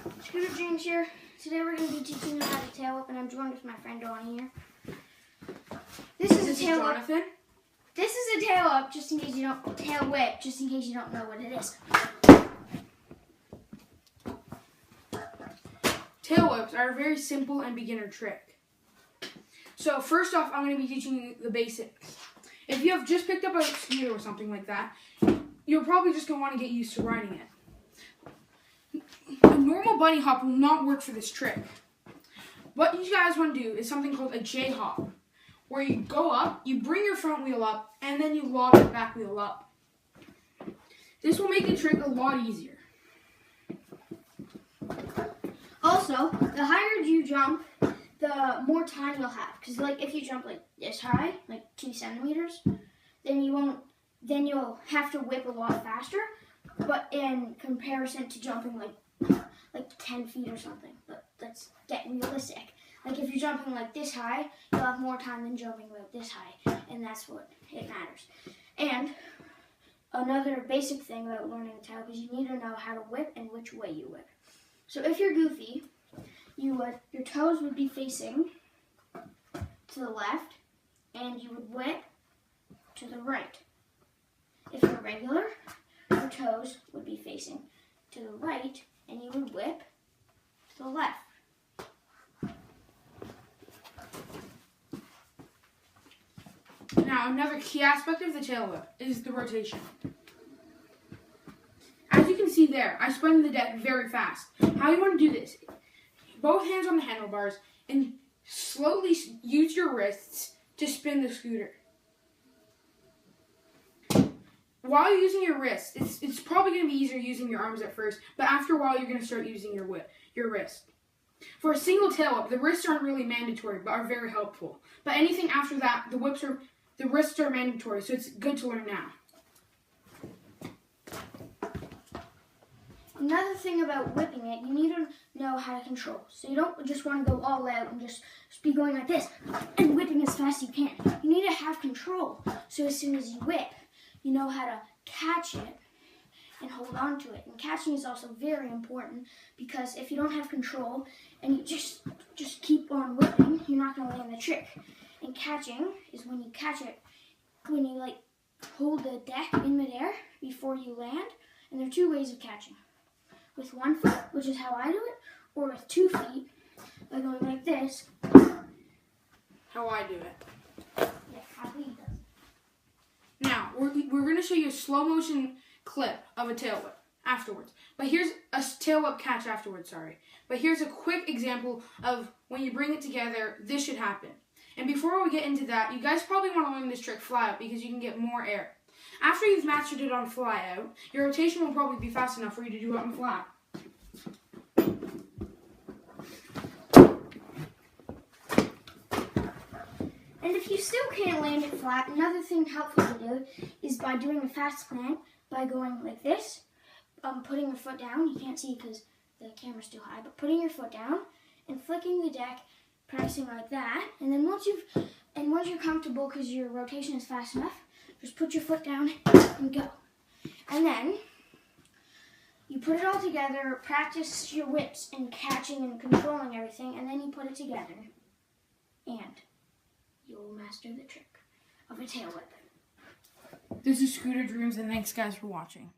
Scooter Dreamz here. Today we're going to be teaching you how to tail whip, and I'm joined with my friend Donnie here. This is a tail whip. Jonathan? This is a tail whip, just in case you don't tail whip, just in case you don't know what it is. Tail whips are a very simple and beginner trick. So first off, I'm going to be teaching you the basics. If you have just picked up a scooter or something like that, you're probably just going to want to get used to riding it. A normal bunny hop will not work for this trick. What you guys want to do is something called a J hop, where you go up, you bring your front wheel up, and then you lob your back wheel up. This will make the trick a lot easier. Also, the higher you jump, the more time you'll have. Because like if you jump like this high, like 2 centimeters, then you'll have to whip a lot faster. But in comparison to jumping like 10 feet or something. But let's get realistic. Like if you're jumping like this high, you'll have more time than jumping like this high. And that's what it matters. And another basic thing about learning a tail is you need to know how to whip and which way you whip. So if you're goofy, your toes would be facing to the left and you would whip to the right. If you're regular, your toes would be facing to the right and you would whip to the left. Now, another key aspect of the tail whip is the rotation. As you can see there, I spun the deck very fast. How you want to do this? Both hands on the handlebars and slowly use your wrists to spin the scooter. While you're using your wrist, it's probably going to be easier using your arms at first, but after a while you're going to start using your wrist. For a single tail whip, the wrists aren't really mandatory, but are very helpful. But anything after that, the wrists are mandatory, so it's good to learn now. Another thing about whipping it, you need to know how to control. So you don't just want to go all out and just be going like this and whipping as fast as you can. You need to have control. So as soon as you whip, you know how to catch it and hold on to it. And catching is also very important because if you don't have control and you just keep on whipping, you're not going to land the trick. And catching is when you catch it, when you like hold the deck in midair before you land. And there are 2 ways of catching. With 1 foot, which is how I do it, or with 2 feet, by going like this. How I do it. Yeah, how he does. Now, we're going to show you a slow motion clip of a tail whip afterwards. But here's a tail whip catch afterwards, sorry. But here's a quick example of when you bring it together, this should happen. And before we get into that, you guys probably want to learn this trick fly out because you can get more air. After you've mastered it on fly out, your rotation will probably be fast enough for you to do it on flat. And if you still can't land it flat, another thing helpful to do is by doing a fast plant, by going like this, putting your foot down. You can't see because the camera's too high, but putting your foot down and flicking the deck, pressing like that. And then once you're comfortable because your rotation is fast enough, just put your foot down and go. And then you put it all together, practice your whips and catching and controlling everything, and then you put it together. And you'll master the trick of a tail whip. This is Scooter Dreamz, and thanks guys for watching.